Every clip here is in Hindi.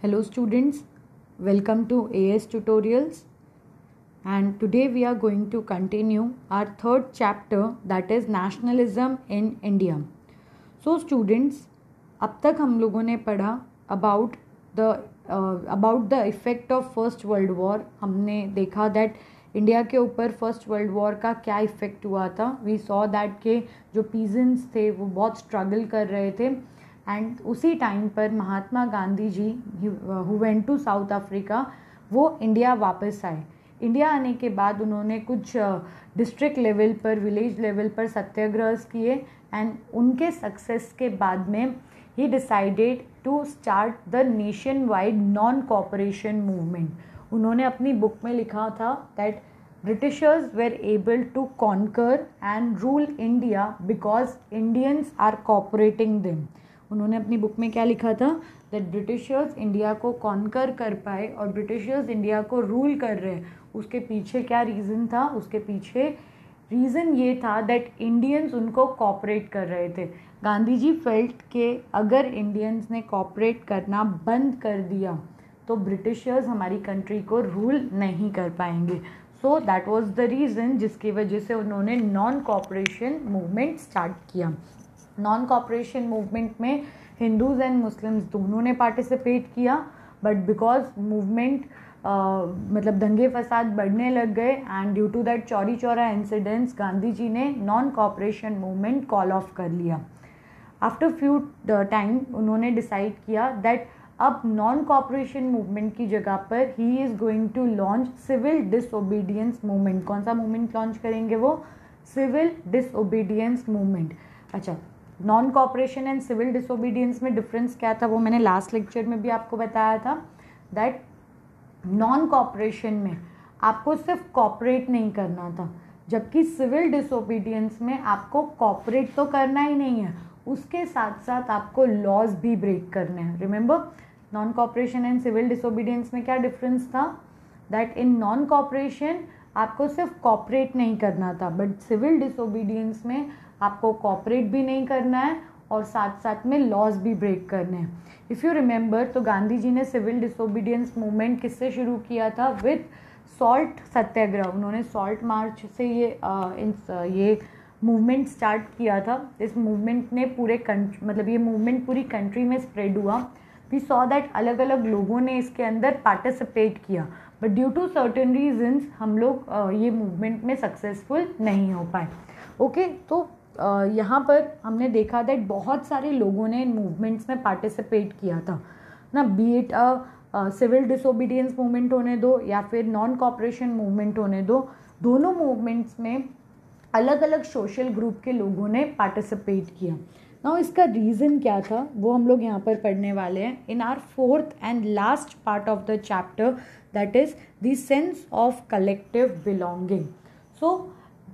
Hello students, welcome to AS Tutorials, and today we are going to continue our third chapter, that is nationalism in India. So students, अब तक हम लोगों ने पढ़ा about the effect of first world war. हमने देखा दैट इंडिया के ऊपर फर्स्ट वर्ल्ड वॉर का क्या इफ़ेक्ट हुआ था. वी सॉ दैट के जो पीजेंट्स थे वो बहुत स्ट्रगल कर रहे थे, एंड उसी टाइम पर Mahatma Gandhi ji who went to South Africa, वो इंडिया वापस आए. इंडिया आने के बाद उन्होंने कुछ डिस्ट्रिक्ट लेवल पर, विलेज लेवल पर सत्याग्रह किए, एंड उनके सक्सेस के बाद में ही decided to start the nationwide non cooperation movement. उन्होंने अपनी बुक में लिखा था that Britishers were able to conquer and rule India because Indians are cooperating them. उन्होंने अपनी बुक में क्या लिखा था, दैट ब्रिटिशर्स इंडिया को कॉन्कर कर पाए और ब्रिटिशर्स इंडिया को रूल कर रहे हैं. उसके पीछे क्या रीज़न था? उसके पीछे रीज़न ये था दैट इंडियंस उनको कॉपरेट कर रहे थे. गांधी जी फेल्ट के अगर इंडियंस ने कॉपरेट करना बंद कर दिया तो ब्रिटिशर्स हमारी कंट्री को रूल नहीं कर पाएंगे. So that was the reason जिसकी वजह से उन्होंने नॉन कॉपरेशन मूवमेंट स्टार्ट किया. नॉन कॉपरेशन मूवमेंट में हिंदूज़ एंड मुस्लिम्स दोनों ने पार्टिसिपेट किया, बट बिकॉज मूवमेंट मतलब दंगे फसाद बढ़ने लग गए, and due to that Chauri Chaura incidents Gandhi ji ने non cooperation movement call off कर लिया. आफ्टर फ्यू टाइम उन्होंने डिसाइड किया दैट अब नॉन कॉपरेशन मूवमेंट की जगह पर he is going to launch civil disobedience movement. कौन सा मूवमेंट लॉन्च करेंगे वो? Civil disobedience movement. अच्छा, non cooperation and civil disobedience में डिफरेंस क्या था वो मैंने लास्ट लेक्चर में भी आपको बताया था, दैट नॉन कॉपरेशन में आपको सिर्फ कॉपरेट नहीं करना था, जबकि सिविल डिसोबीडियंस में आपको कॉपरेट तो करना ही नहीं है, उसके साथ साथ आपको लॉज भी ब्रेक करने हैं. Remember, non cooperation and civil disobedience में क्या डिफरेंस था? दैट इन नॉन कॉपरेशन आपको सिर्फ कॉपरेट नहीं करना था, बट सिविल डिसोबीडियंस में आपको कॉपरेट भी नहीं करना है और साथ साथ में लॉज भी ब्रेक करने हैं. इफ़ यू रिमेंबर, तो गांधी जी ने सिविल डिसोबीडियंस मूवमेंट किससे शुरू किया था? विथ सॉल्ट सत्याग्रह. उन्होंने सॉल्ट मार्च से ये मूवमेंट स्टार्ट किया था. इस मूवमेंट ने ये मूवमेंट पूरी कंट्री में स्प्रेड हुआ. वी सॉ दैट अलग अलग लोगों ने इसके अंदर पार्टिसिपेट किया, but due to certain reasons हम लोग ये मूवमेंट में सक्सेसफुल नहीं हो पाए. ओके, तो यहाँ पर हमने देखा दैट बहुत सारे लोगों ने इन मूवमेंट्स में पार्टिसिपेट किया था ना, be it civil disobedience movement होने दो या फिर नॉन कॉपरेशन मूवमेंट होने दो. दोनों मूवमेंट्स में अलग अलग सोशल ग्रुप के लोगों ने पार्टिसिपेट किया. ना इसका रीज़न क्या था वो हम लोग यहाँ पर पढ़ने वाले हैं in our fourth and last part of the chapter, that is the sense of collective belonging. So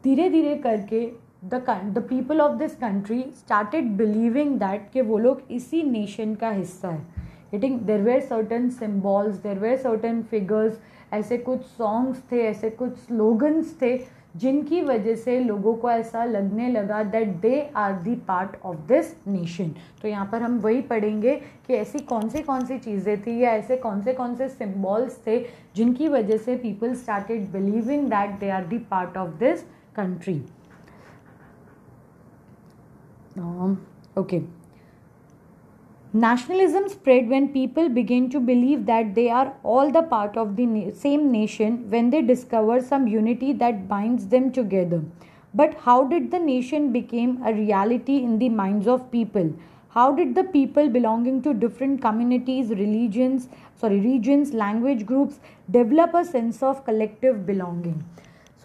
धीरे धीरे करके the people of this country started believing that कि वो लोग इसी नेशन का हिस्सा है. there were certain symbols, there were certain figures, ऐसे कुछ सॉन्ग्स थे, ऐसे कुछ स्लोगन्स थे जिनकी वजह से लोगों को ऐसा लगने लगा that they are the part of this nation. तो यहाँ पर हम वही पढ़ेंगे कि ऐसी कौन सी चीज़ें थी या ऐसे कौन से सिम्बॉल्स थे जिनकी वजह से people started believing that they are the part of this country. Okay. Nationalism spread when people begin to believe that they are all the part of the same nation when they discover some unity that binds them together. But how did the nation become a reality in the minds of people? How did the people belonging to different communities, regions, language groups develop a sense of collective belonging?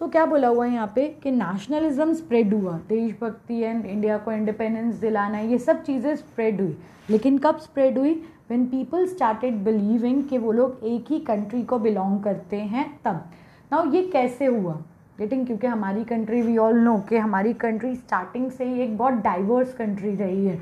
तो क्या बोला हुआ है यहाँ पे कि नेशनलिज्म स्प्रेड हुआ, देशभक्ति एंड इंडिया को इंडिपेंडेंस दिलाना, ये सब चीज़ें स्प्रेड हुई. लेकिन कब स्प्रेड हुई? व्हेन पीपल स्टार्टेड बिलीविंग कि वो लोग एक ही कंट्री को बिलोंग करते हैं तब. नाउ ये कैसे हुआ? क्योंकि हमारी कंट्री, वी ऑल नो कि हमारी कंट्री स्टार्टिंग से ही एक बहुत डाइवर्स कंट्री रही है.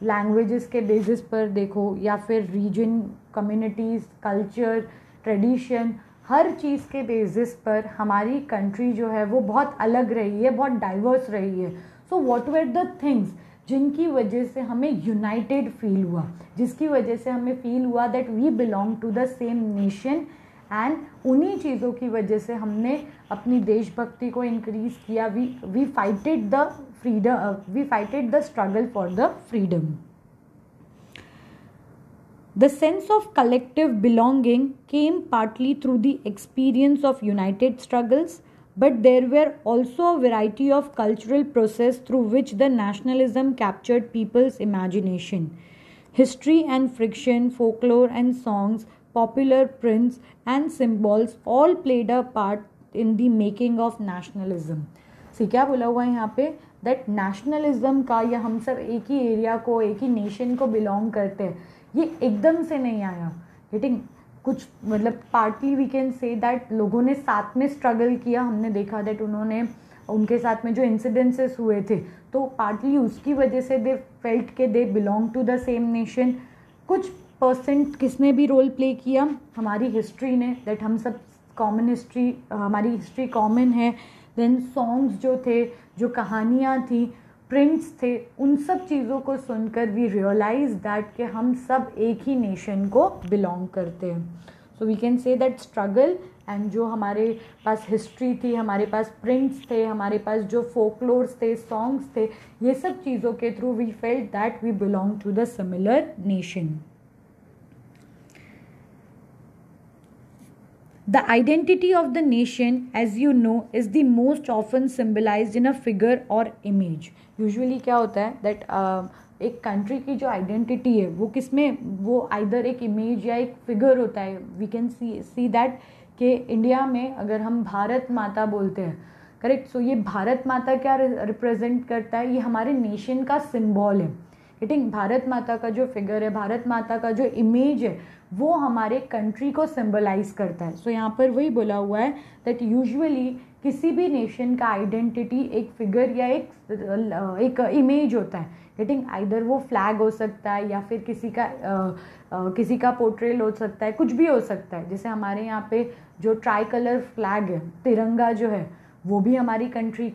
लैंग्वेजेस के बेसिस पर देखो या फिर रीजन, कम्युनिटीज़, कल्चर, ट्रेडिशन, हर चीज़ के बेसिस पर हमारी कंट्री जो है वो बहुत अलग रही है, बहुत डाइवर्स रही है. So what were the things जिनकी वजह से हमें यूनाइटेड फील हुआ, जिसकी वजह से हमें फील हुआ that we belong to the same nation, and उन्हीं चीज़ों की वजह से हमने अपनी देशभक्ति को इंक्रीज़ किया. We fighted the freedom, we fighted the struggle for the freedom. The sense of collective belonging came partly through the experience of united struggles, but there were also a variety of cultural process through which the nationalism captured people's imagination. History and fiction, folklore and songs, popular prints and symbols all played a part in the making of nationalism. सी क्या बोला हुआ है यहाँ पे, दैट नेशनलिज्म का, या हम सब एक ही एरिया को, एक ही नेशन को बिलोंग करते हैं, ये एकदम से नहीं आया. गेटिंग कुछ मतलब partly we can say that लोगों ने साथ में स्ट्रगल किया. हमने देखा दैट उन्होंने, उनके साथ में जो इंसिडेंसेस हुए थे, तो पार्टली उसकी वजह से दे फेल्ट के they belong to the same nation. कुछ परसेंट किसने भी रोल प्ले किया, हमारी हिस्ट्री ने, दैट हम सब कॉमन हिस्ट्री, हमारी हिस्ट्री कॉमन है. देन सॉन्ग्स जो थे, जो कहानियाँ थी, प्रिंट्स थे, उन सब चीज़ों को सुनकर वी रियलाइज दैट कि हम सब एक ही नेशन को बिलोंग करते हैं. So we can say that struggle and जो हमारे पास हिस्ट्री थी, हमारे पास प्रिंट्स थे, हमारे पास जो फोकलोर्स थे, सॉन्ग्स थे, ये सब चीज़ों के through we felt that we belong to the similar nation. The identity of the nation, as you know, is the most often symbolized in a figure or image. Usually क्या होता है that एक कंट्री की जो आइडेंटिटी है वो किसमें, वो आइदर एक इमेज या एक फिगर होता है. वी कैन सी दैट कि इंडिया में अगर हम भारत माता बोलते हैं, करेक्ट, सो ये भारत माता क्या रिप्रेजेंट करता है, ये हमारे नेशन का सिंबल है. गेटिंग, भारत माता का जो फिगर है, भारत माता का जो इमेज है, वो हमारे कंट्री को सिंबलाइज करता है. सो यहाँ पर वही बोला हुआ है दैट यूजुअली किसी भी नेशन का आइडेंटिटी एक फिगर या एक इमेज होता है. गेटिंग, आइदर वो फ्लैग हो सकता है या फिर किसी का पोर्ट्रेल हो सकता है, कुछ भी हो सकता है. जैसे हमारे यहाँ पे जो ट्राई कलर फ्लैग है, तिरंगा जो है, वो भी हमारी कंट्री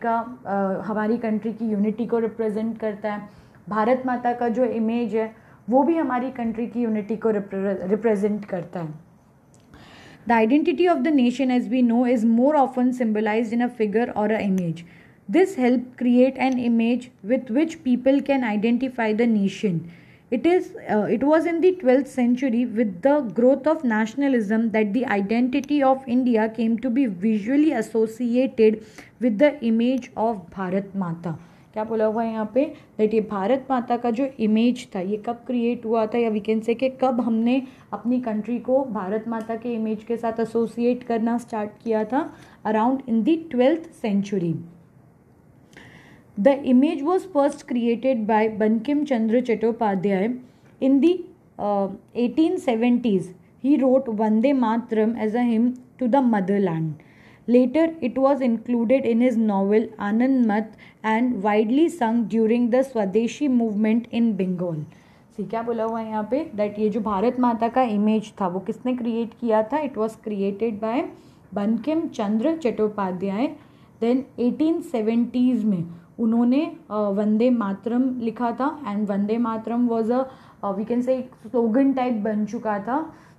की यूनिटी को रिप्रेजेंट करता है. भारत माता का जो इमेज है वो भी हमारी कंट्री की यूनिटी को रिप्रेजेंट करता है. The identity of the nation, as we know, is more often symbolised in a figure or a image. This help create an image with which people can identify the nation. It was in the 12th century with the growth of nationalism that the identity of India came to be visually associated with the image of Bharat Mata. क्या बोला हुआ है यहाँ पे, दैट ये भारत माता का जो इमेज था, ये कब क्रिएट हुआ था, या वी कैन से कि कब हमने अपनी कंट्री को भारत माता के इमेज के साथ एसोसिएट करना स्टार्ट किया था, around in the 12th century. The image was first created by Bankim Chandra Chattopadhyay in the 1870s. He wrote Vande Mataram as a hymn to the motherland. Later, it was included in his novel Anand Mat and widely sung during the Swadeshi movement in Bengal. क्या बोला हुआ है यहाँ पे, दैट ये जो भारत माता का इमेज था वो किसने क्रिएट किया था, it was created by Bankim Chandra Chattopadhyay. Then 1870s में उन्होंने वंदे मातरम लिखा था, and Vande Mataram was we can say एक स्लोगन टाइप बन चुका था,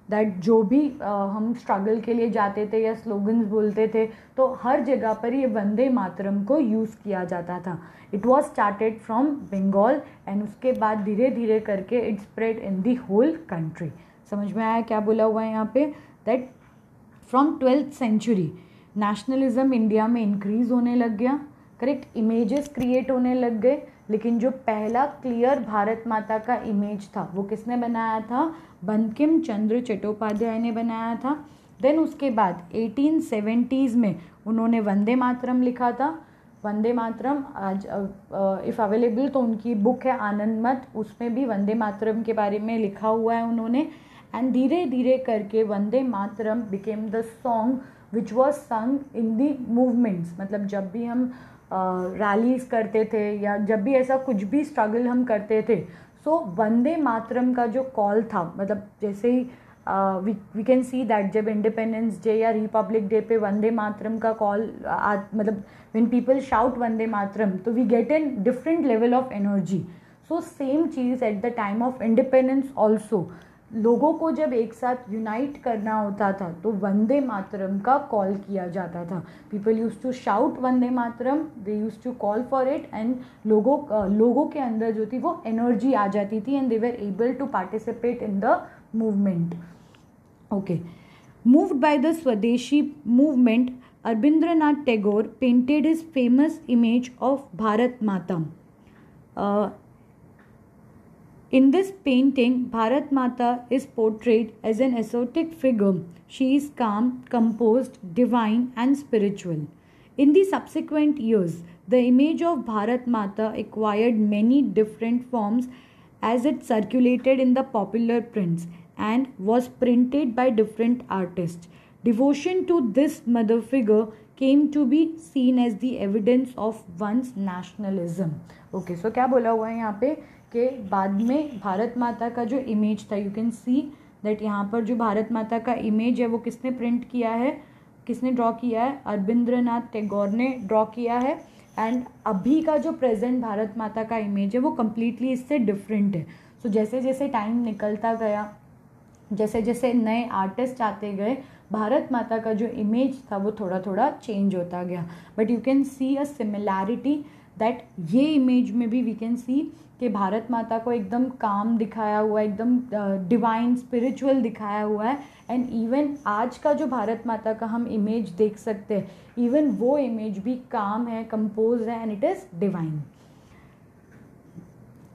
दैट जो भी हम स्ट्रगल के लिए जाते थे या स्लोगन्स बोलते थे, तो हर जगह पर ये वंदे मातरम को यूज़ किया जाता था. It was started from Bengal and उसके बाद धीरे धीरे करके it spread in the whole country. समझ में आया क्या बोला हुआ है यहाँ पे, that from 12th century nationalism India में इंक्रीज़ होने लग गया, करेक्ट, इमेजेस क्रिएट होने लग गए. लेकिन जो पहला क्लियर भारत माता का इमेज था वो किसने बनाया था, बंकिम चंद्र चट्टोपाध्याय ने बनाया था. देन उसके बाद 1870s में उन्होंने वंदे मातरम लिखा था. वंदे मातरम आज इफ़ अवेलेबल तो उनकी बुक है आनंद मत, उसमें भी वंदे मातरम के बारे में लिखा हुआ है उन्होंने. एंड धीरे धीरे करके Vande Mataram became the song which was sung in the movements. मतलब जब भी हम रैलीज करते थे या जब भी ऐसा कुछ भी स्ट्रगल हम करते थे, सो वंदे मातरम का जो कॉल था, मतलब जैसे ही वी कैन सी दैट जब इंडिपेंडेंस डे या रिपब्लिक डे पे वंदे मातरम का कॉल मतलब when people shout Vande Mataram, तो we get an different level of energy. So same चीज़ at the time of independence also, लोगों को जब एक साथ यूनाइट करना होता था तो वंदे मातरम का कॉल किया जाता था. People use to shout Vande Mataram, they use to call for it, and लोगों के अंदर जो थी वो एनर्जी आ जाती थी and they were able to participate in the movement. Okay, moved by the Swadeshi movement, Rabindranath Tagore painted his famous image of Bharat Mata. In this painting, Bharat Mata is portrayed as an ascetic figure. She is calm, composed, divine, and spiritual. In the subsequent years, the image of Bharat Mata acquired many different forms as it circulated in the popular prints and was printed by different artists. Devotion to this mother figure came to be seen as the evidence of one's nationalism. Okay, so क्या बोला हुआ है यहाँ पे कि बाद में भारत माता का जो इमेज था, यू कैन सी दैट यहाँ पर जो भारत माता का इमेज है वो किसने प्रिंट किया है, किसने ड्रॉ किया है, रविंद्रनाथ टैगोर ने ड्रॉ किया है. एंड अभी का जो प्रेजेंट भारत माता का इमेज है वो कम्प्लीटली इससे डिफरेंट है. सो जैसे जैसे टाइम निकलता गया, जैसे जैसे नए आर्टिस्ट आते गए, भारत माता का जो इमेज था वो थोड़ा थोड़ा चेंज होता गया. But you can see a similarity that ये इमेज में भी वी कैन सी कि भारत माता को एकदम काम दिखाया हुआ है, एकदम डिवाइन स्पिरिचुअल दिखाया हुआ है. एंड इवन आज का जो भारत माता का हम इमेज देख सकते हैं, इवन वो इमेज भी काम है, कंपोज है, and it is divine.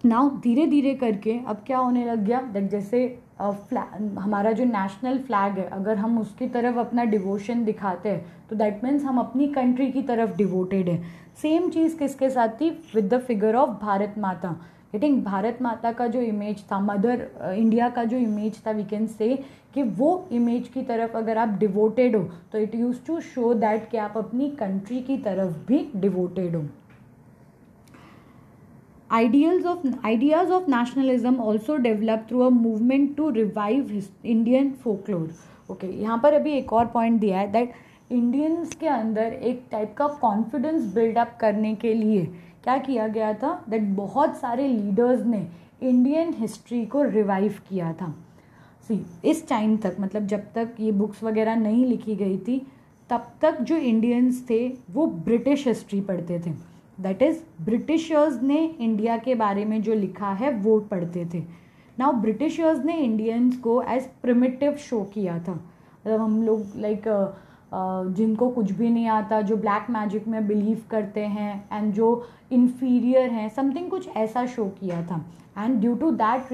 Now धीरे धीरे करके अब क्या होने लग गया दैट जैसे हमारा जो नेशनल फ्लैग है, अगर हम उसकी तरफ अपना डिवोशन दिखाते हैं तो दैट मीन्स हम अपनी कंट्री की तरफ डिवोटेड है. सेम चीज़ किसके साथ थी, with the figure of Bharat माता. गेटिंग भारत माता का जो इमेज था, मदर इंडिया का जो इमेज था, वी कैन से कि वो इमेज की तरफ अगर आप डिवोटेड हो तो it use to show that कि आप अपनी कंट्री की तरफ भी डिवोटेड हो. Ideas of nationalism also developed through a movement to revive Indian folklore. Okay, यहाँ पर अभी एक और पॉइंट दिया है दैट इंडियंस के अंदर एक टाइप का कॉन्फिडेंस बिल्डअप करने के लिए क्या किया गया था, दैट बहुत सारे लीडर्स ने इंडियन हिस्ट्री को रिवाइव किया था. इस टाइम तक, मतलब जब तक ये बुक्स वगैरह नहीं लिखी गई थी, तब तक जो इंडियंस थे वो ब्रिटिश हिस्ट्री पढ़ते थे. दैट इज़ ब्रिटिशर्स ने इंडिया के बारे में जो लिखा है वो पढ़ते थे. नाउ ब्रिटिशर्स ने इंडियंस को एज प्रिमिटिव शो किया था, मतलब हम लोग लाइक जिनको कुछ भी नहीं आता, जो ब्लैक मैजिक में बिलीव करते हैं एंड जो इन्फीरियर हैं, समथिंग कुछ ऐसा शो किया था. And due to that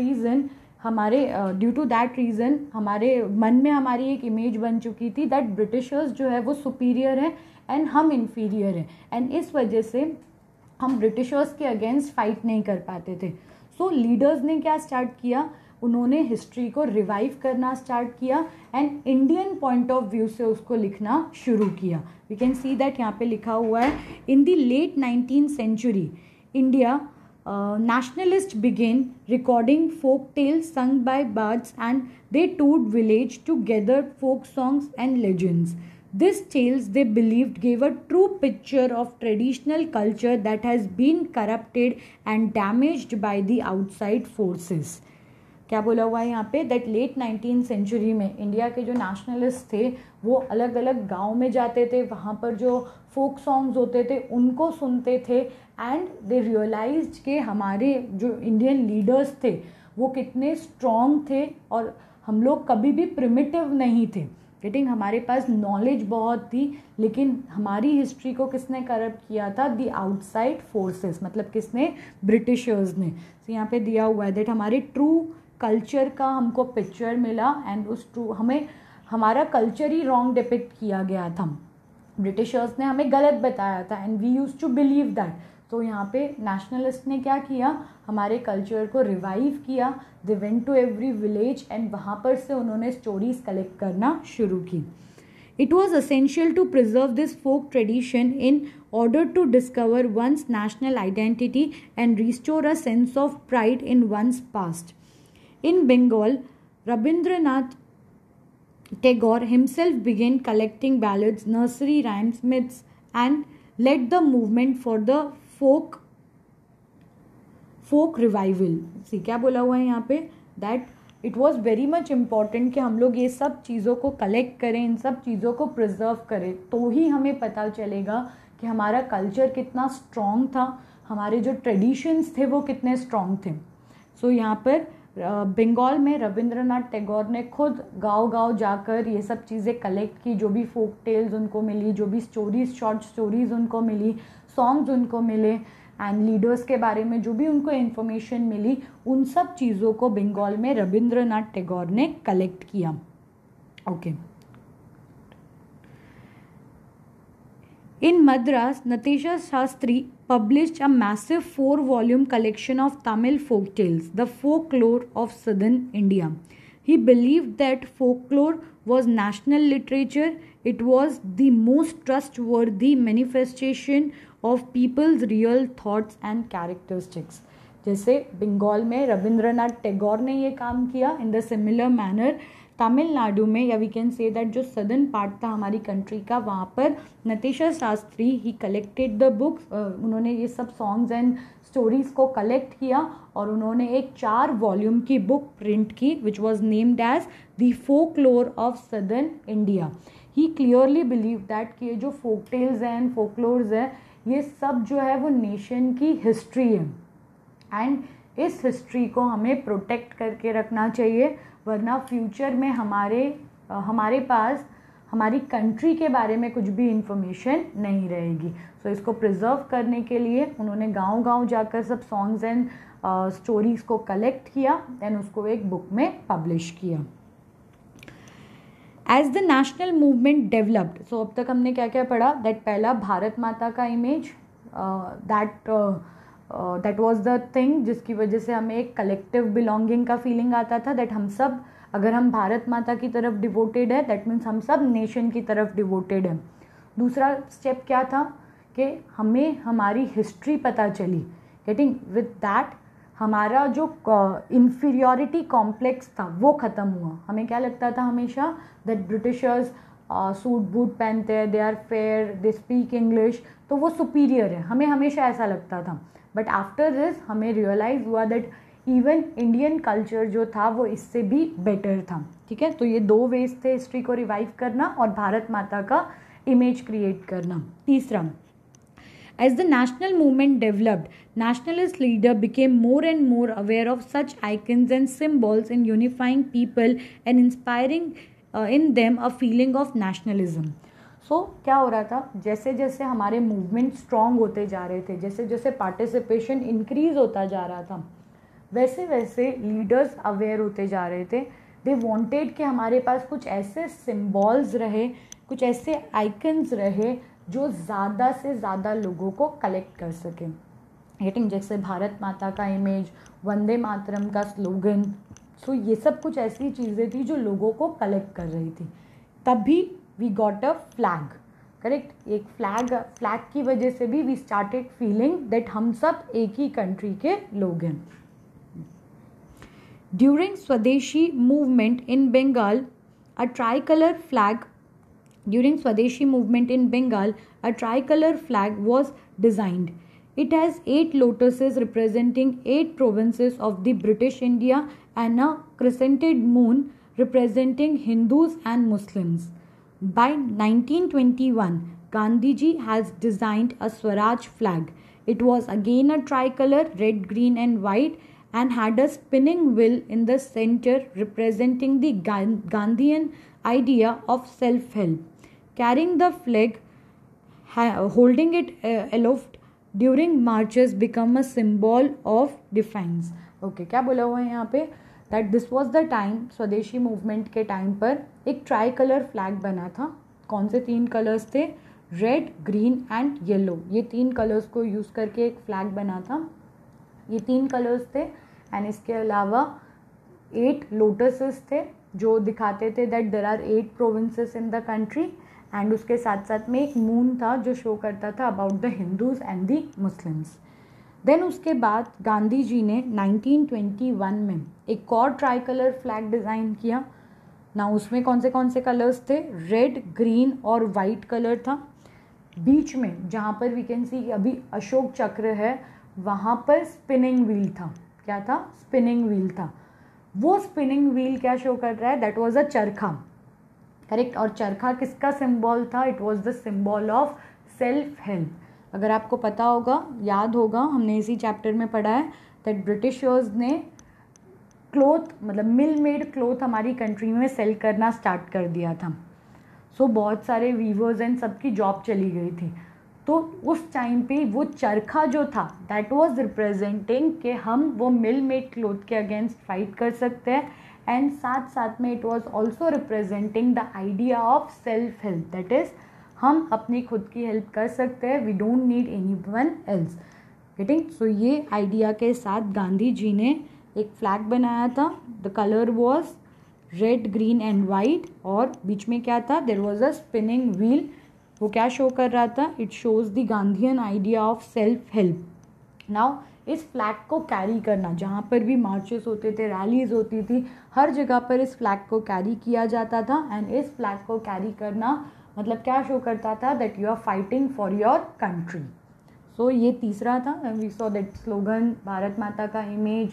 reason हमारे मन में हमारी एक इमेज बन चुकी थी दैट ब्रिटिशर्स जो है वो सुपीरियर हैं एंड हम इन्फीरियर हैं. एंड इस वजह से हम ब्रिटिशर्स के अगेंस्ट फाइट नहीं कर पाते थे. सो लीडर्स ने क्या स्टार्ट किया, उन्होंने हिस्ट्री को रिवाइव करना स्टार्ट किया and Indian point of view से उसको लिखना शुरू किया. वी कैन सी दैट यहाँ पे लिखा हुआ है, in the late 19th century India nationalists began recording folk tales sung by bards and they toured village to gather folk songs and legends. These tales, they believed, gave a true picture of traditional culture that has been corrupted and damaged by the outside forces. क्या बोला हुआ है यहाँ पे, दैट लेट 19th century में इंडिया के जो नेशनलिस्ट थे वो अलग अलग गांव में जाते थे, वहाँ पर जो फोक सॉन्ग्स होते थे उनको सुनते थे एंड दे रियलाइज्ड कि हमारे जो इंडियन लीडर्स थे वो कितने स्ट्रॉन्ग थे और हम लोग कभी भी प्रिमिटिव नहीं थे. गेटिंग, हमारे पास नॉलेज बहुत थी, लेकिन हमारी हिस्ट्री को किसने करप्ट किया था, द आउटसाइड फोर्सेस, मतलब किसने, ब्रिटिशर्स ने. तो यहाँ पे दिया हुआ है दैट हमारे ट्रू कल्चर का हमको पिक्चर मिला एंड उस ट्रू हमें हमारा कल्चर ही रॉन्ग डिपिक्ट किया गया था, ब्रिटिशर्स ने हमें गलत बताया था and we use to believe that. तो यहाँ पे नेशनलिस्ट ने क्या किया, हमारे कल्चर को रिवाइव किया. They went to every village and वहाँ पर से उन्होंने स्टोरीज कलेक्ट करना शुरू की. It was essential to preserve this folk tradition in order to discover one's national identity and restore a sense of pride in one's past. In Bengal, Rabindranath Tagore himself began collecting ballads, nursery rhymes, myths, and led the movement for the folk revival. See क्या बोला हुआ है यहाँ पे, that it was very much important कि हम लोग ये सब चीज़ों को कलेक्ट करें, इन सब चीज़ों को प्रिजर्व करें, तो ही हमें पता चलेगा कि हमारा कल्चर कितना स्ट्रॉन्ग था, हमारे जो ट्रेडिशंस थे वो कितने स्ट्रॉन्ग थे। सो यहाँ पर बंगाल में रविंद्रनाथ टैगोर ने खुद गांव-गांव जाकर ये सब चीज़ें कलेक्ट की, जो भी फोक टेल्स उनको मिली, जो भी स्टोरीज, शॉर्ट स्टोरीज उनको मिली, सॉन्ग्स उनको मिले, एंड लीडर्स के बारे में जो भी उनको इन्फॉर्मेशन मिली, उन सब चीज़ों को बंगाल में रविंद्रनाथ टैगोर ने कलेक्ट किया। Okay. In Madras, Natasha Shastri published a massive 4-volume collection of Tamil folk tales, the folklore of southern India. He believed that folklore was national literature. It was the most trustworthy manifestation of people's real thoughts and characteristics. जैसे बंगाल में रविंद्रनाथ टैगोर ने ये काम किया, in the similar manner Tamil Nadu में, या वी कैन से दैट जो सदर्न पार्ट था हमारी कंट्री का, वहाँ पर Natesa Sastri he collected the books. उन्होंने ये सब सॉन्ग्स एंड स्टोरीज को कलेक्ट किया और उन्होंने एक 4 वॉल्यूम की बुक प्रिंट की, which was named as the folklore of southern India. He clearly believe that कि ये जो फोक टेल्स हैं एंड फोकलोर्स है, ये सब जो है वो नेशन की हिस्ट्री है, एंड इस हिस्ट्री को हमें प्रोटेक्ट करके रखना चाहिए, वरना फ्यूचर में हमारे पास हमारी कंट्री के बारे में कुछ भी इंफॉर्मेशन नहीं रहेगी। सो इसको प्रिजर्व करने के लिए उन्होंने गांव-गांव जाकर सब सॉन्ग्स एंड स्टोरीज को कलेक्ट किया, देन उसको एक बुक में पब्लिश किया। As the national movement developed, so अब तक हमने क्या क्या पढ़ा, दैट पहला भारत माता का image, that was the thing जिसकी वजह से हमें एक कलेक्टिव बिलोंगिंग का फीलिंग आता था, दैट हम सब, अगर हम भारत माता की तरफ डिवोटेड है, दैट मीन्स हम सब नेशन की तरफ डिवोटेड है। दूसरा स्टेप क्या था कि हमें हमारी हिस्ट्री पता चली, गेटिंग विद दैट हमारा जो इन्फीरियॉरिटी कॉम्प्लेक्स था वो ख़त्म हुआ। हमें क्या लगता था हमेशा, दैट ब्रिटिशर्स सूट बूट पहनते हैं, they are fair, they speak English, तो वो सुपीरियर है, हमें हमेशा ऐसा लगता था। बट आफ्टर दिस हमें रियलाइज़ हुआ दैट इवन इंडियन कल्चर जो था वो इससे भी बेटर था। ठीक है, तो ये 2 वेज थे हिस्ट्री को रिवाइव करना और भारत माता का इमेज क्रिएट करना। तीसरा, as the national movement developed, nationalist leader became more and more aware of such icons and symbols in unifying people and inspiring in them a feeling of nationalism. So क्या हो रहा था, जैसे जैसे हमारे मूवमेंट स्ट्रॉन्ग होते जा रहे थे, जैसे जैसे पार्टिसिपेशन इंक्रीज होता जा रहा था, वैसे वैसे लीडर्स अवेयर होते जा रहे थे। दे वांटेड कि हमारे पास कुछ ऐसे सिम्बॉल्स रहे, कुछ ऐसे आइकन्स रहे जो ज़्यादा से ज़्यादा लोगों को कलेक्ट कर सके। गेटिंग, जैसे भारत माता का इमेज, वंदे मातरम का स्लोगन, सो ये सब कुछ ऐसी चीज़ें थी जो लोगों को कलेक्ट कर रही थी। तभी we got a flag, correct, एक फ्लैग की वजह से भी वी स्टार्टेड फीलिंग दैट हम सब एक ही कंट्री के लोग हैं। During Swadeshi movement in Bengal a tricolour flag During Swadeshi movement in Bengal, a tricolor flag was designed. It has 8 lotuses representing 8 provinces of the British India and a crescented moon representing Hindus and Muslims. By 1921, Gandhiji has designed a Swaraj flag. It was again a tricolor, red, green and white, and had a spinning wheel in the center representing the Gandhian idea of self-help. Carrying the flag, holding it aloft during marches become a symbol of defiance. Okay, क्या बोला हुआ है यहाँ पे, that this was the time, स्वदेशी मूवमेंट के टाइम पर एक ट्राई कलर फ्लैग बना था। कौन से 3 कलर्स थे, रेड, ग्रीन एंड येलो, ये 3 कलर्स को यूज़ करके एक फ्लैग बना था। ये 3 कलर्स थे, एंड इसके अलावा 8 लोटसेस थे जो दिखाते थे that there are 8 provinces in the country, and उसके साथ साथ में एक मून था जो शो करता था about the Hindus and the Muslims. Then उसके बाद गांधी जी ने 1921 में एक और ट्राई कलर फ्लैग डिज़ाइन किया ना। उसमें कौन से कलर्स थे, रेड, ग्रीन और वाइट कलर था। बीच में जहाँ पर वी कैन सी अभी अशोक चक्र है, वहाँ पर स्पिनिंग व्हील था। क्या था? स्पिनिंग व्हील था। वो स्पिनिंग व्हील क्या शो कर रहा है? दैट वाज अ चरखा, करेक्ट। और चरखा किसका सिंबल था? It was the symbol of self help. अगर आपको पता होगा, याद होगा, हमने इसी चैप्टर में पढ़ा है दैट ब्रिटिशर्स ने क्लोथ, मतलब मिल मेड क्लोथ हमारी कंट्री में सेल करना स्टार्ट कर दिया था। सो बहुत सारे वीवर्स एंड सबकी जॉब चली गई थी। तो उस टाइम पे वो चरखा जो था दैट वाज रिप्रेजेंटिंग कि हम वो मिल मेड क्लोथ के अगेंस्ट फाइट कर सकते हैं, एंड साथ साथ में it was also representing the idea of self help, that is हम अपनी खुद की हेल्प कर सकते हैं, we don't need anyone else. Getting? So ये आइडिया के साथ गांधी जी ने एक फ्लैग बनाया था। The colour was red, green and white, और बीच में क्या था? There was a spinning wheel. वो क्या शो कर रहा था? It shows the Gandhian idea of self help. Now इस फ्लैग को कैरी करना, जहाँ पर भी मार्चेस होते थे, रैलीज होती थी, हर जगह पर इस फ्लैग को कैरी किया जाता था। एंड इस फ्लैग को कैरी करना मतलब क्या शो करता था? That you are fighting for your country. So ये तीसरा था। We saw that slogan, Bharat Mata का इमेज,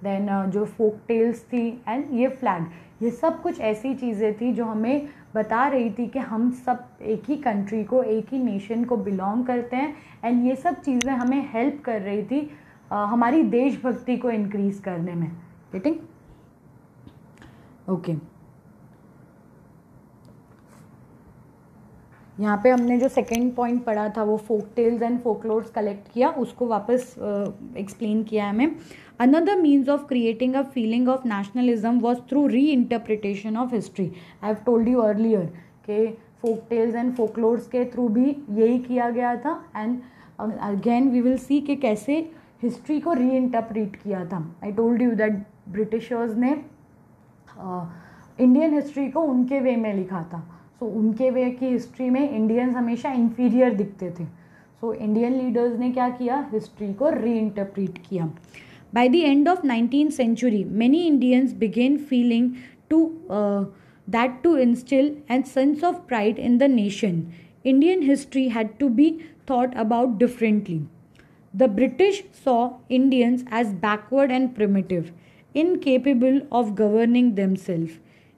देन जो फोक टेल्स थी, एंड ये फ्लैग, ये सब कुछ ऐसी चीज़ें थी जो हमें बता रही थी कि हम सब एक ही कंट्री को, एक ही नेशन को बिलोंग करते हैं। एंड ये सब चीज़ें हमें हेल्प कर रही थी हमारी देशभक्ति को इंक्रीज करने में। गेटिंग? ओके, यहाँ पे हमने जो सेकेंड पॉइंट पढ़ा था वो folk tales and folklores collect किया, उसको वापस एक्सप्लेन किया हमें। Another means of creating a feeling of nationalism was through reinterpretation of history. I have told you earlier कि फोक टेल्स एंड फोकलोर्स के थ्रू भी यही किया गया था। And again we will see कि कैसे हिस्ट्री को री इंटरप्रिट किया था। I told you that Britishers ने इंडियन हिस्ट्री को उनके वे में लिखा था। सो उनके वे की हिस्ट्री में इंडियंस हमेशा इंफीरियर दिखते थे। सो इंडियन लीडर्स ने क्या किया? हिस्ट्री को री इंटरप्रिट किया। By the end of 19th century, many Indians began feeling that to instill a sense of pride in the nation, Indian history had to be thought about differently. The British saw Indians as backward and primitive, incapable of governing themselves.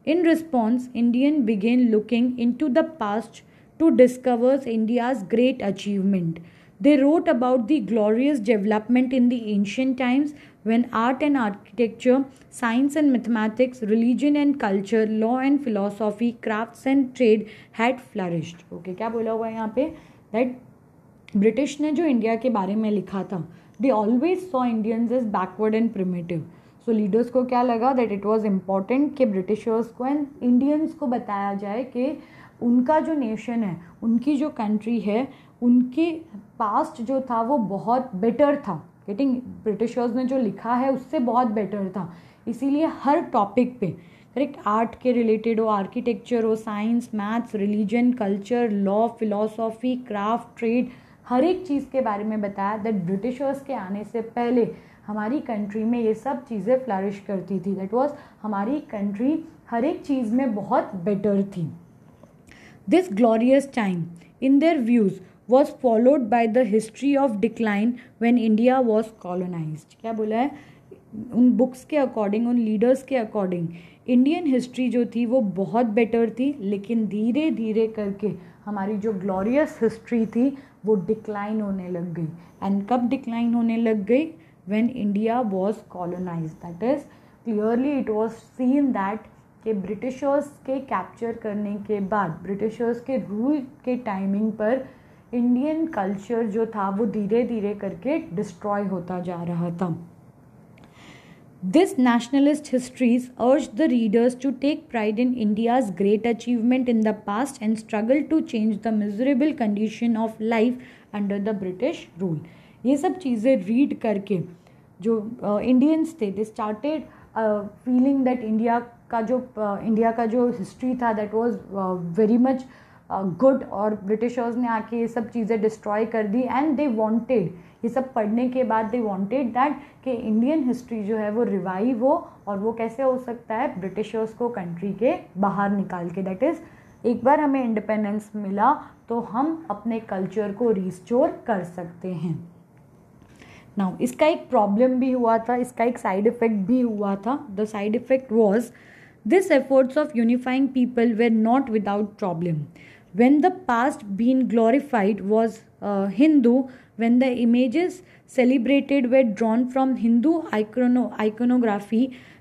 In response, Indians began looking into the past to discover India's great achievement. They wrote about the glorious development in the ancient times when art and architecture, science and mathematics, religion and culture, law and philosophy, crafts and trade had flourished. Okay, क्या बोला हुआ है यहाँ पे? That ब्रिटिश ने जो इंडिया के बारे में लिखा था, they always saw Indians as backward and primitive. So leaders को क्या लगा? दैट इट वाज इम्पॉर्टेंट कि ब्रिटिशर्स को एंड इंडियंस को बताया जाए कि उनका जो नेशन है, उनकी जो कंट्री है, उनके पास्ट जो था वो बहुत बेटर था। गेटिंग? ब्रिटिशर्स ने जो लिखा है उससे बहुत बेटर था। इसीलिए हर टॉपिक पे, करेक्ट, आर्ट के रिलेटेड हो, आर्किटेक्चर हो, science, maths, religion, culture, law, philosophy, craft, trade, हर एक चीज़ के बारे में बताया दैट ब्रिटिशर्स के आने से पहले हमारी कंट्री में ये सब चीज़ें फ्लरिश करती थी। दैट वाज हमारी कंट्री हर एक चीज़ में बहुत बेटर थी। This glorious time in their views was followed by the history of decline when India was colonised. क्या बोला है? उन बुक्स के अकॉर्डिंग, उन लीडर्स के अकॉर्डिंग इंडियन हिस्ट्री जो थी वो बहुत बेटर थी, लेकिन धीरे धीरे करके हमारी जो ग्लोरियस हिस्ट्री थी वो डिक्लाइन होने लग गई। एंड कब डिक्लाइन होने लग गई? When India was colonised. That is clearly it was seen that कि ब्रिटिशर्स के कैप्चर करने के बाद, ब्रिटिशर्स के रूल के टाइमिंग पर इंडियन कल्चर जो था वो धीरे धीरे करके डिस्ट्रॉय होता जा रहा था। This nationalist histories urged the readers to take pride in India's great achievement in the past and struggle to change the miserable condition of life under the British rule. ये सब चीज़ें रीड करके जो इंडियंस थे, दे स्टार्टेड फीलिंग दैट इंडिया का जो हिस्ट्री था that was very much good, और ब्रिटिशर्स ने आके ये सब चीज़ें डिस्ट्रॉय कर दी। एंड दे वांटेड, ये सब पढ़ने के बाद दे वांटेड दैट कि इंडियन हिस्ट्री जो है वो रिवाइव हो, और वो कैसे हो सकता है? ब्रिटिशर्स को कंट्री के बाहर निकाल के। दैट इज़ एक बार हमें इंडिपेंडेंस मिला तो हम अपने कल्चर को रिस्टोर कर सकते हैं। नाउ इसका एक प्रॉब्लम भी हुआ था, इसका एक साइड इफेक्ट भी हुआ था. The side effect was this efforts of unifying people were not without problem. When the past being glorified was Hindu, when the images celebrated were drawn from Hindu iconography,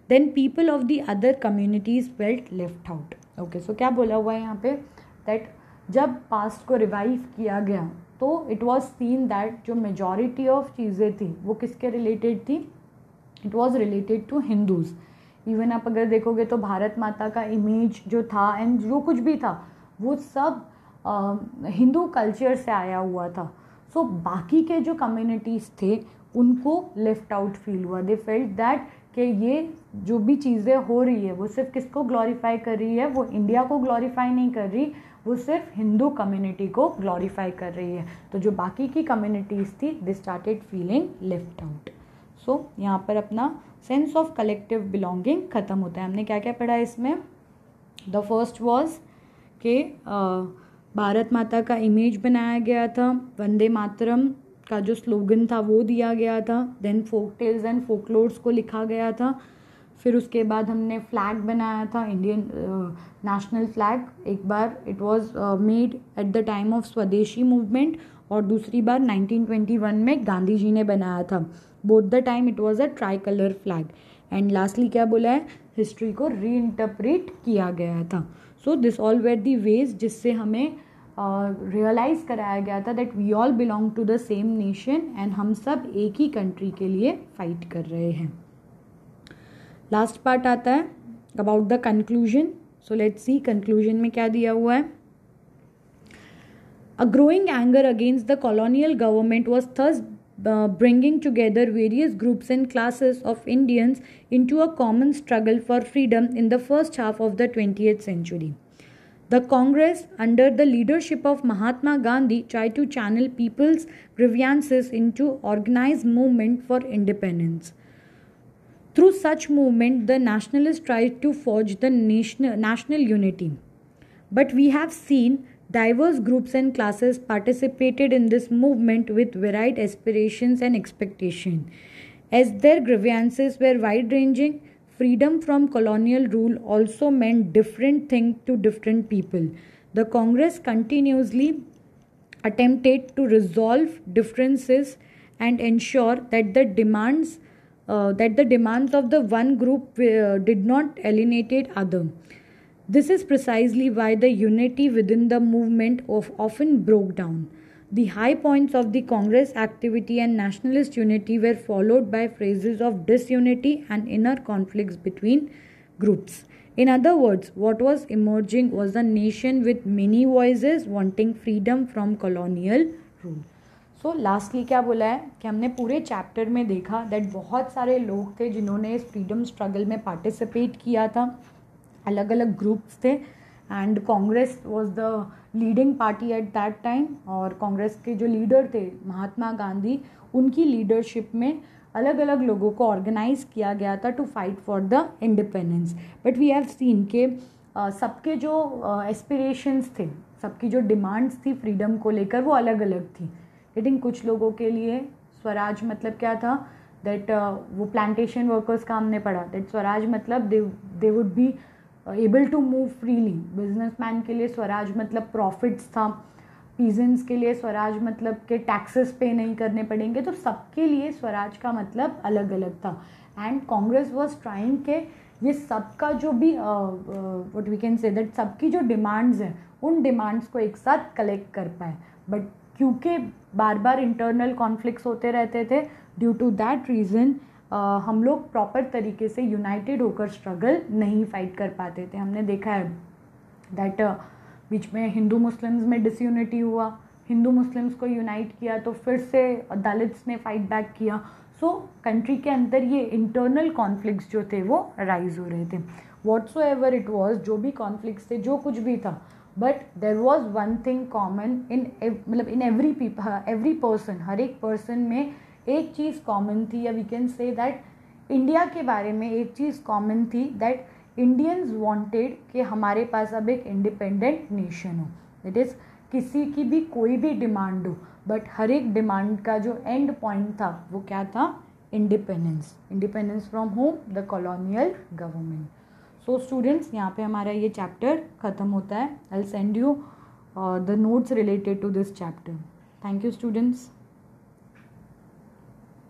then people of the other communities felt left out. Okay, so क्या बोला हुआ है यहाँ पे, that जब past को revive किया गया तो it was seen that जो majority of चीज़ें थी वो किसके related थी, it was related to Hindus. Even आप अगर देखोगे तो भारत माता का इमेज जो था एंड जो कुछ भी था वो सब हिंदू कल्चर से आया हुआ था. सो बाकी के जो कम्युनिटीज़ थे उनको लेफ्ट आउट फील हुआ. दे फेल्ट दैट कि ये जो भी चीज़ें हो रही है वो सिर्फ किसको ग्लोरीफाई कर रही है, वो इंडिया को ग्लोरीफाई नहीं कर रही, वो सिर्फ हिंदू कम्युनिटी को ग्लोरीफाई कर रही है. तो जो बाकी की कम्युनिटीज़ थी they started feeling left out. So यहाँ पर अपना सेंस ऑफ कलेक्टिव बिलोंगिंग ख़त्म होता है. हमने क्या क्या पढ़ा इसमें. द फर्स्ट वॉज कि भारत माता का इमेज बनाया गया था, वंदे मातरम का जो स्लोगन था वो दिया गया था, then folk tales and folklores को लिखा गया था. फिर उसके बाद हमने फ्लैग बनाया था, इंडियन नेशनल फ्लैग. एक बार it was made at the time of Swadeshi movement और दूसरी बार 1921 में गांधी जी ने बनाया था. Both the time it was a try colour flag. And lastly क्या बोला है, हिस्ट्री को री इंटरप्रेट किया गया था. So this all were the ways जिससे हमें रियलाइज़ कराया गया था that we all belong to the same nation and हम सब एक ही कंट्री के लिए फाइट कर रहे हैं. लास्ट पार्ट आता है about the conclusion. So let's see conclusion में क्या दिया हुआ है. A growing anger against the colonial government was thus bringing together various groups and classes of Indians into a common struggle for freedom in the first half of the 20th century. The Congress, under the leadership of Mahatma Gandhi, tried to channel people's grievances into organized movement for independence. Through such movement, the nationalists tried to forge the national unity. But we have seen diverse groups and classes participated in this movement with varied aspirations and expectations. As their grievances were wide-ranging, freedom from colonial rule also meant different things to different people. The Congress continuously attempted to resolve differences and ensure that the demands of the one group did not alienate other. This is precisely why the unity within the movement often broke down. The high points of the Congress activity and nationalist unity were followed by phases of disunity and inner conflicts between groups. In other words, what was emerging was a nation with many voices wanting freedom from colonial rule. So lastly क्या बोला है कि हमने पूरे चैप्टर में देखा दैट बहुत सारे लोग थे जिन्होंने इस फ्रीडम स्ट्रगल में पार्टिसिपेट किया था. अलग अलग ग्रुप्स थे and Congress was the leading party at that time. और कांग्रेस के जो लीडर थे महात्मा गांधी, उनकी लीडरशिप में अलग अलग लोगों को ऑर्गेनाइज किया गया था to fight for the independence. But we have seen के सबके जो एस्पिरेशंस थे, सबकी जो डिमांड्स थी फ्रीडम को लेकर वो अलग अलग थी. लेकिन कुछ लोगों के लिए स्वराज मतलब क्या था, दैट वो प्लांटेशन वर्कर्स का हमने पढ़ा, दैट स्वराज मतलब they would be able to move freely. Businessman के लिए स्वराज मतलब प्रॉफिट्स था, पीजेंट्स के लिए स्वराज मतलब के टैक्सेस पे नहीं करने पड़ेंगे. तो सबके लिए स्वराज का मतलब अलग अलग था. एंड कांग्रेस वाज ट्राइंग के ये सबका जो भी what we can say that सबकी जो डिमांड्स हैं उन डिमांड्स को एक साथ कलेक्ट कर पाए. बट क्योंकि बार बार इंटरनल कॉन्फ्लिक्ट्स होते रहते थे, ड्यू टू दैट रीज़न हम लोग प्रॉपर तरीके से यूनाइटेड होकर स्ट्रगल नहीं फाइट कर पाते थे. हमने देखा है दैट बीच में हिंदू मुस्लिम्स में डिसयूनिटी हुआ, हिंदू मुस्लिम्स को यूनाइट किया तो फिर से दलित्स ने फाइट बैक किया. सो कंट्री के अंदर ये इंटरनल कॉन्फ्लिक्ट्स जो थे वो राइज हो रहे थे. व्हाट्सोएवर इट वाज, जो भी कॉन्फ्लिक्ट्स थे, जो कुछ भी था, but there was one thing common in मतलब इन एवरी पर्सन. हर एक पर्सन में एक चीज़ कॉमन थी, या we can say that India के बारे में एक चीज़ कॉमन थी, दैट इंडियंस वांटेड कि हमारे पास अब एक इंडिपेंडेंट नेशन हो. दैट इज़ किसी की भी कोई भी डिमांड हो, बट हर एक डिमांड का जो एंड पॉइंट था वो क्या था? Independence. Independence from home? The colonial government. So students, यहाँ पे हमारा ये चैप्टर ख़त्म होता है. I will send you the notes related to this chapter. Thank you, students.